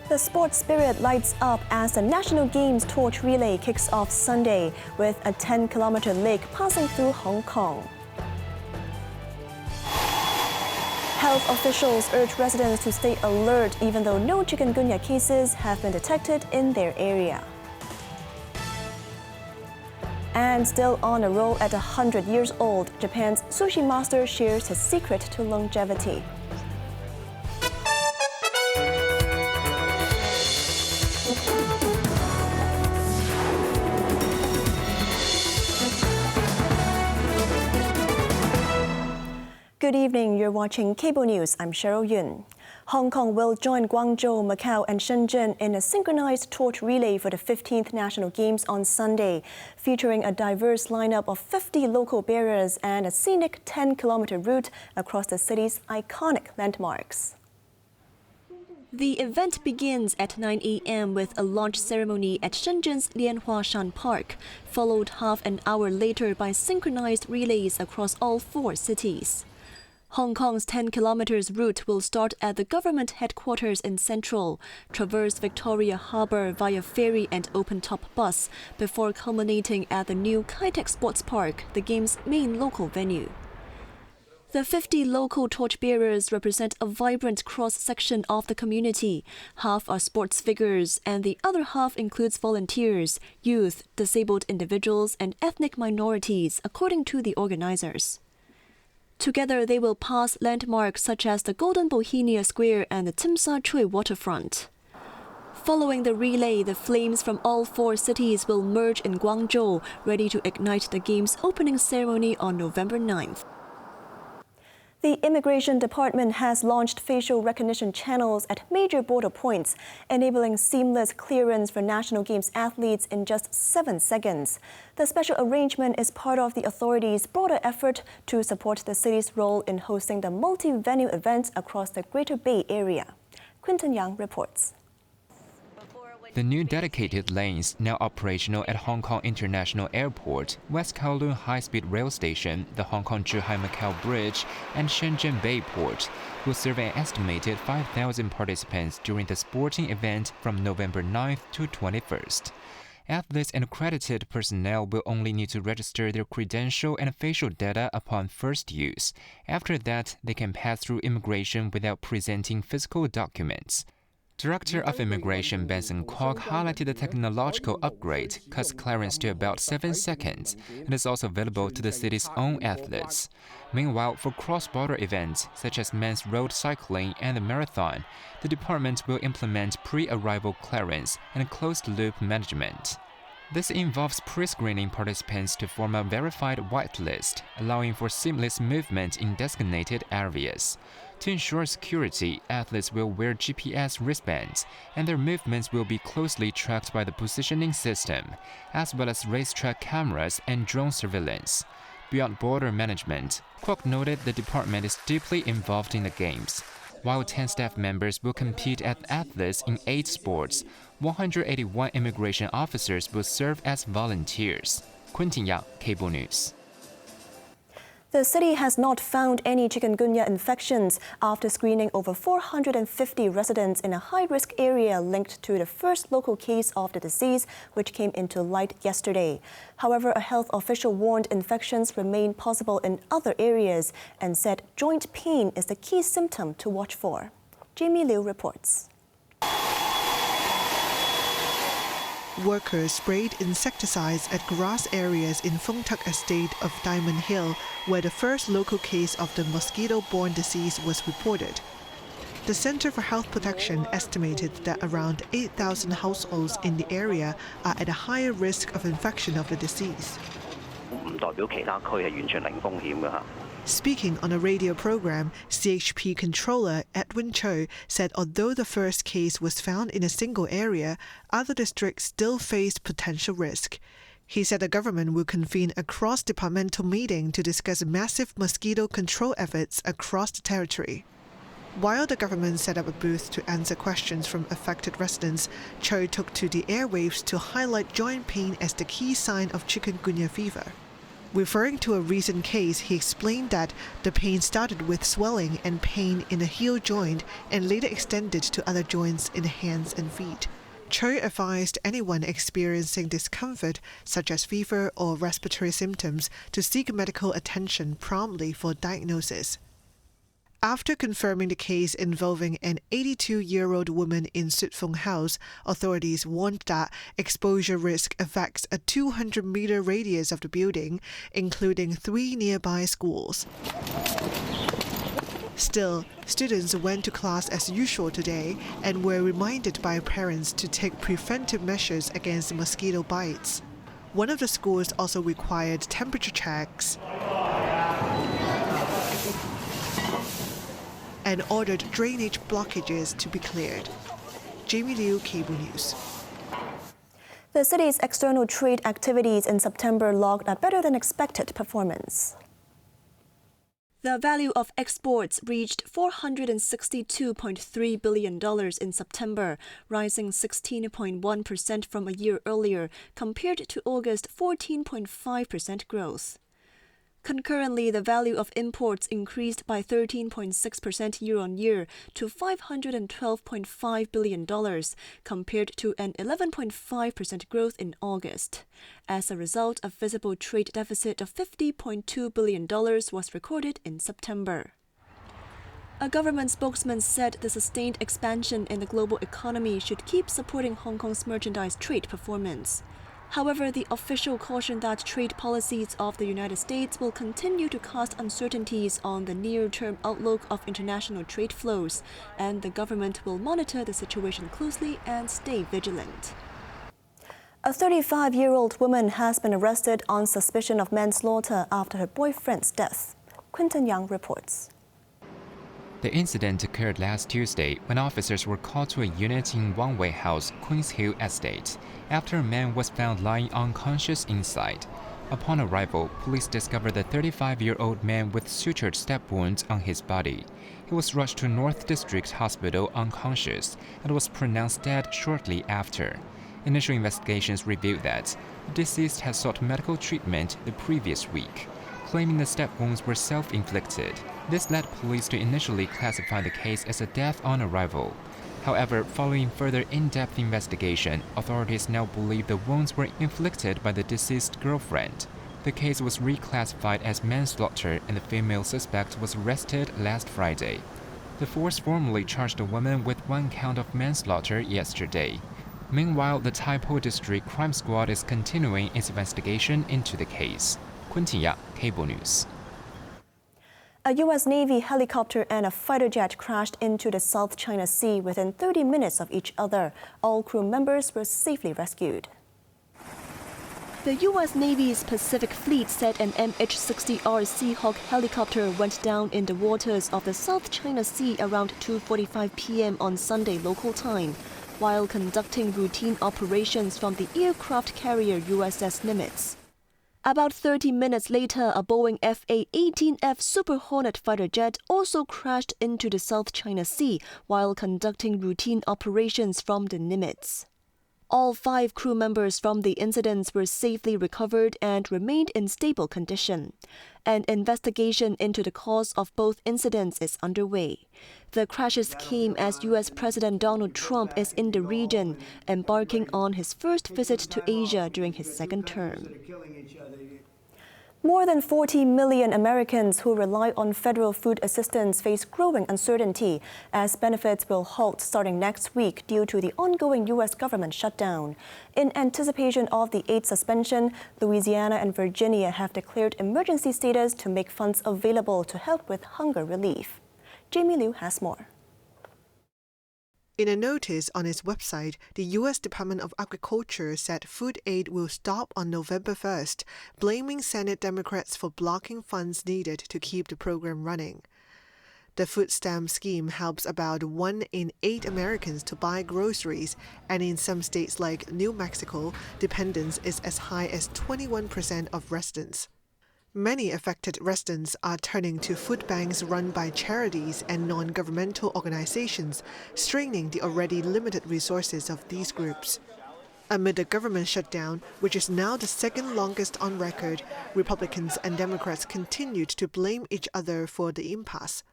The sports spirit lights up as the National Games torch relay kicks off Sunday with a 10-kilometer leg passing through Hong Kong. Health officials urge residents to stay alert even though no chikungunya cases have been detected in their area. And still on a roll at 100 years old, Japan's sushi master shares his secret to longevity. Good evening, you're watching Cable News. I'm Cheryl Yun. Hong Kong will join Guangzhou, Macau and Shenzhen in a synchronized torch relay for the 15th National Games on Sunday, featuring a diverse lineup of 50 local bearers and a scenic 10-kilometer route across the city's iconic landmarks. The event begins at 9 a.m. with a launch ceremony at Shenzhen's Lianhuashan Park, followed half an hour later by synchronized relays across all 4 cities. Hong Kong's 10 kilometers route will start at the government headquarters in Central, traverse Victoria Harbour via ferry and open-top bus, before culminating at the new Kai-Tak Sports Park, the game's main local venue. The 50 local torchbearers represent a vibrant cross-section of the community. Half are sports figures, and the other half includes volunteers, youth, disabled individuals, and ethnic minorities, according to the organizers. Together, they will pass landmarks such as the Golden Bohemia Square and the Tsim Sha Tsui waterfront. Following the relay, the flames from all 4 cities will merge in Guangzhou, ready to ignite the game's opening ceremony on November 9th. The Immigration Department has launched facial recognition channels at major border points, enabling seamless clearance for National Games athletes in just 7 seconds. The special arrangement is part of the authorities' broader effort to support the city's role in hosting the multi-venue events across the Greater Bay Area. Quinton Yang reports. The new dedicated lanes, now operational at Hong Kong International Airport, West Kowloon High-Speed Rail Station, the Hong Kong-Zhuhai-Macau Bridge, and Shenzhen Bay Port, will serve an estimated 5,000 participants during the sporting event from November 9th to 21st. Athletes and accredited personnel will only need to register their credential and facial data upon first use. After that, they can pass through immigration without presenting physical documents. Director of Immigration Benson Kwok highlighted the technological upgrade, cuts clearance to about 7 seconds, and is also available to the city's own athletes. Meanwhile, for cross-border events such as men's road cycling and the marathon, the department will implement pre-arrival clearance and closed-loop management. This involves pre-screening participants to form a verified whitelist, allowing for seamless movement in designated areas. To ensure security, athletes will wear GPS wristbands, and their movements will be closely tracked by the positioning system, as well as racetrack cameras and drone surveillance. Beyond border management, Kwok noted the department is deeply involved in the games. While 10 staff members will compete as athletes in 8 sports, 181 immigration officers will serve as volunteers. Quinton Yang, Cable News. The city has not found any chikungunya infections after screening over 450 residents in a high-risk area linked to the first local case of the disease, which came into light yesterday. However, a health official warned infections remain possible in other areas and said joint pain is the key symptom to watch for. Jamie Liu reports. Workers sprayed insecticides at grass areas in Fung Tak Estate of Diamond Hill, where the first local case of the mosquito-borne disease was reported. The Centre for Health Protection estimated that around 8,000 households in the area are at a higher risk of infection of the disease. Speaking on a radio program, CHP controller Edwin Cho said although the first case was found in a single area, other districts still face potential risk. He said the government will convene a cross-departmental meeting to discuss massive mosquito control efforts across the territory. While the government set up a booth to answer questions from affected residents, Cho took to the airwaves to highlight joint pain as the key sign of chikungunya fever. Referring to a recent case, he explained that the pain started with swelling and pain in a heel joint and later extended to other joints in the hands and feet. Choi advised anyone experiencing discomfort, such as fever or respiratory symptoms, to seek medical attention promptly for diagnosis. After confirming the case involving an 82-year-old woman in Sutphong House, authorities warned that exposure risk affects a 200-meter radius of the building, including 3 nearby schools. Still, students went to class as usual today and were reminded by parents to take preventive measures against mosquito bites. One of the schools also required temperature checks and ordered drainage blockages to be cleared. Jamie Liu, Cable News. The city's external trade activities in September logged a better-than-expected performance. The value of exports reached $462.3 billion in September, rising 16.1% from a year earlier, compared to August 14.5% growth. Concurrently, the value of imports increased by 13.6% year-on-year to $512.5 billion, compared to an 11.5% growth in August. As a result, a visible trade deficit of $50.2 billion was recorded in September. A government spokesman said the sustained expansion in the global economy should keep supporting Hong Kong's merchandise trade performance. However, the official cautioned that trade policies of the United States will continue to cause uncertainties on the near-term outlook of international trade flows, and the government will monitor the situation closely and stay vigilant. A 35-year-old woman has been arrested on suspicion of manslaughter after her boyfriend's death. Quinton Yang reports. The incident occurred last Tuesday when officers were called to a unit in One-Way House, Queens Hill Estate, after a man was found lying unconscious inside. Upon arrival, police discovered the 35-year-old man with sutured stab wounds on his body. He was rushed to North District Hospital unconscious and was pronounced dead shortly after. Initial investigations revealed that the deceased had sought medical treatment the previous week, claiming the stab wounds were self-inflicted. This led police to initially classify the case as a death on arrival. However, following further in-depth investigation, authorities now believe the wounds were inflicted by the deceased girlfriend. The case was reclassified as manslaughter and the female suspect was arrested last Friday. The force formally charged the woman with 1 count of manslaughter yesterday. Meanwhile, the Tai Po District Crime Squad is continuing its investigation into the case. Quinton Yang, Cable News. A U.S. Navy helicopter and a fighter jet crashed into the South China Sea within 30 minutes of each other. All crew members were safely rescued. The U.S. Navy's Pacific Fleet said an MH-60R Seahawk helicopter went down in the waters of the South China Sea around 2:45 p.m. on Sunday local time, while conducting routine operations from the aircraft carrier USS Nimitz. About 30 minutes later, a Boeing FA-18F Super Hornet fighter jet also crashed into the South China Sea while conducting routine operations from the Nimitz. All 5 crew members from the incidents were safely recovered and remained in stable condition. An investigation into the cause of both incidents is underway. The crashes came as U.S. President Donald Trump is in the region, embarking on his first visit to Asia during his second term. More than 40 million Americans who rely on federal food assistance face growing uncertainty as benefits will halt starting next week due to the ongoing U.S. government shutdown. In anticipation of the aid suspension, Louisiana and Virginia have declared emergency status to make funds available to help with hunger relief. Jamie Liu has more. In a notice on its website, the U.S. Department of Agriculture said food aid will stop on November 1st, blaming Senate Democrats for blocking funds needed to keep the program running. The food stamp scheme helps about 1 in 8 Americans to buy groceries, and in some states like New Mexico, dependence is as high as 21% of residents. Many affected residents are turning to food banks run by charities and non-governmental organizations, straining the already limited resources of these groups. Amid the government shutdown, which is now the second longest on record, Republicans and Democrats continued to blame each other for the impasse.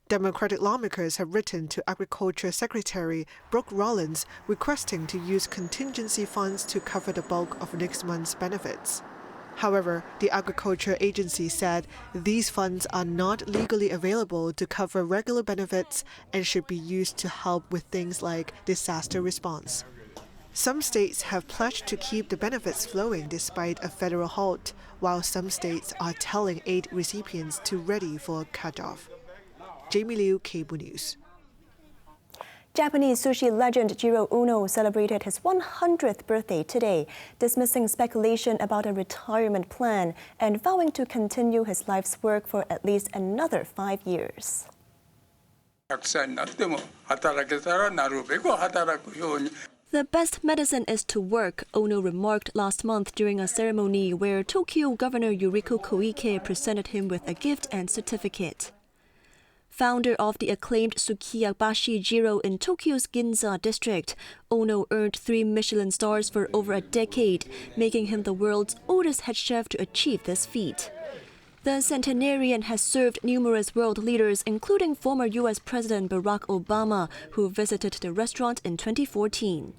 Democratic lawmakers have written to Agriculture Secretary Brooke Rollins requesting to use contingency funds to cover the bulk of next month's benefits. However, the Agriculture Agency said these funds are not legally available to cover regular benefits and should be used to help with things like disaster response. Some states have pledged to keep the benefits flowing despite a federal halt, while some states are telling aid recipients to ready for a cutoff. Jamie Liu, Cable News. Japanese sushi legend Jiro Uno celebrated his 100th birthday today, dismissing speculation about a retirement plan and vowing to continue his life's work for at least another 5 years. The best medicine is to work, Ono remarked last month during a ceremony where Tokyo Governor Yuriko Koike presented him with a gift and certificate. Founder of the acclaimed Sukiyabashi Jiro in Tokyo's Ginza district, Ono earned 3 Michelin stars for over a decade, making him the world's oldest head chef to achieve this feat. The centenarian has served numerous world leaders, including former U.S. President Barack Obama, who visited the restaurant in 2014.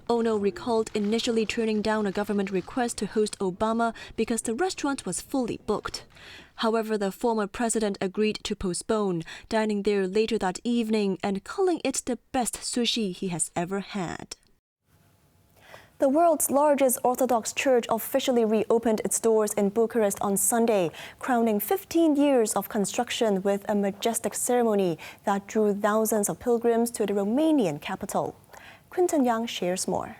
Ono recalled initially turning down a government request to host Obama because the restaurant was fully booked. However, the former president agreed to postpone, dining there later that evening and calling it the best sushi he has ever had. The world's largest Orthodox church officially reopened its doors in Bucharest on Sunday, crowning 15 years of construction with a majestic ceremony that drew thousands of pilgrims to the Romanian capital. Quinton Yang shares more.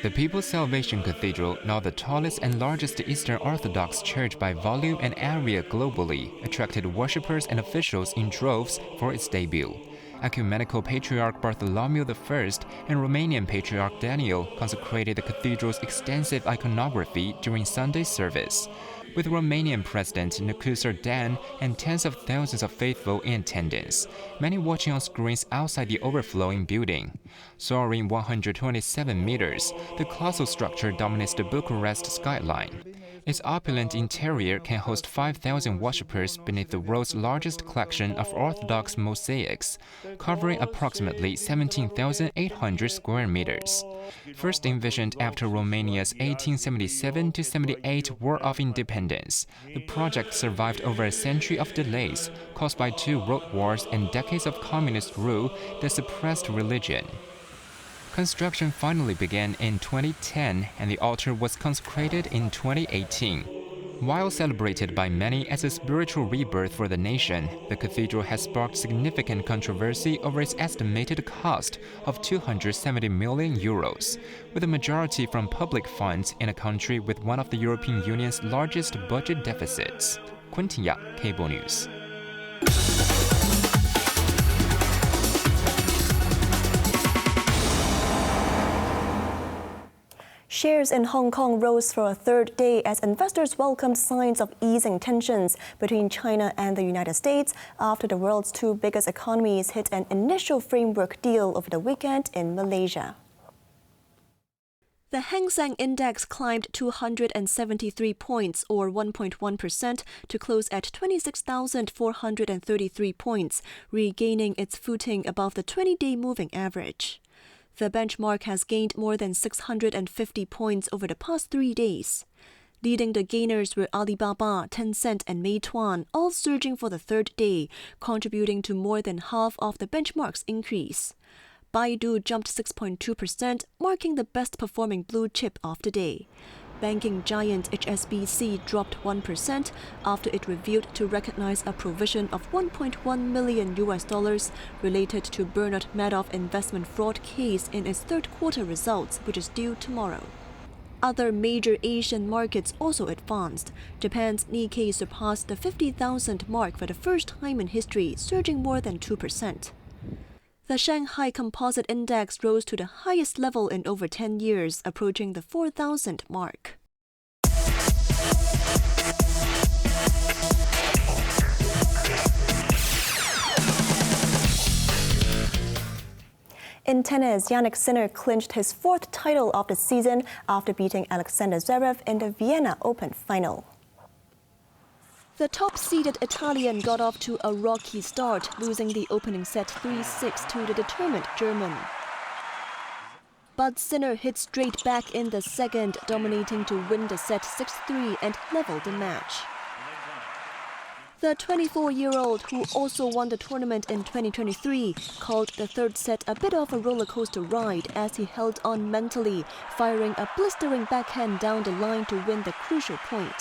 The People's Salvation Cathedral, now the tallest and largest Eastern Orthodox church by volume and area globally, attracted worshippers and officials in droves for its debut. Ecumenical Patriarch Bartholomew I and Romanian Patriarch Daniel consecrated the cathedral's extensive iconography during Sunday's service, with Romanian President Nicusar Dan and tens of thousands of faithful in attendance, many watching on screens outside the overflowing building. Soaring 127 meters, the colossal structure dominates the Bucharest skyline. Its opulent interior can host 5,000 worshippers beneath the world's largest collection of Orthodox mosaics, covering approximately 17,800 square meters. First envisioned after Romania's 1877-78 War of Independence, the project survived over a century of delays caused by 2 world wars and decades of communist rule that suppressed religion. Construction finally began in 2010 and the altar was consecrated in 2018. While celebrated by many as a spiritual rebirth for the nation, the cathedral has sparked significant controversy over its estimated cost of €270 million, with a majority from public funds in a country with one of the European Union's largest budget deficits. Quinton Yang, Cable News. Shares in Hong Kong rose for a third day as investors welcomed signs of easing tensions between China and the United States after the world's 2 biggest economies hit an initial framework deal over the weekend in Malaysia. The Hang Seng Index climbed 273 points, or 1.1%, to close at 26,433 points, regaining its footing above the 20-day moving average. The benchmark has gained more than 650 points over the past 3 days. Leading the gainers were Alibaba, Tencent, and Meituan, all surging for the third day, contributing to more than half of the benchmark's increase. Baidu jumped 6.2%, marking the best-performing blue chip of the day. Banking giant HSBC dropped 1% after it revealed to recognize a provision of $1.1 million related to Bernard Madoff investment fraud case in its third quarter results, which is due tomorrow. Other major Asian markets also advanced. Japan's Nikkei surpassed the 50,000 mark for the first time in history, surging more than 2%. The Shanghai Composite Index rose to the highest level in over 10 years, approaching the 4,000 mark. In tennis, Jannik Sinner clinched his 4th title of the season after beating Alexander Zverev in the Vienna Open final. The top-seeded Italian got off to a rocky start, losing the opening set 3-6 to the determined German. But Sinner hit straight back in the second, dominating to win the set 6-3 and level the match. The 24-year-old, who also won the tournament in 2023, called the third set a bit of a roller coaster ride as he held on mentally, firing a blistering backhand down the line to win the crucial point.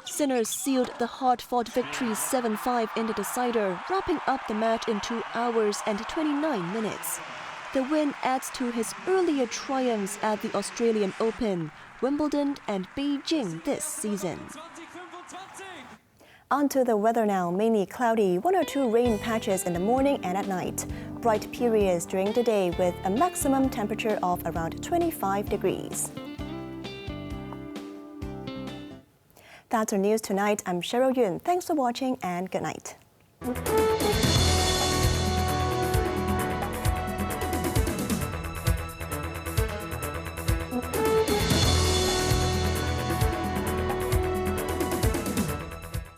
Sinner sealed the hard-fought victory 7-5 in the decider, wrapping up the match in 2 hours and 29 minutes. The win adds to his earlier triumphs at the Australian Open, Wimbledon and Beijing this season. On to the weather now. Mainly cloudy, 1 or 2 rain patches in the morning and at night. Bright periods during the day with a maximum temperature of around 25 degrees. That's our news tonight. I'm Cheryl Yun. Thanks for watching and good night.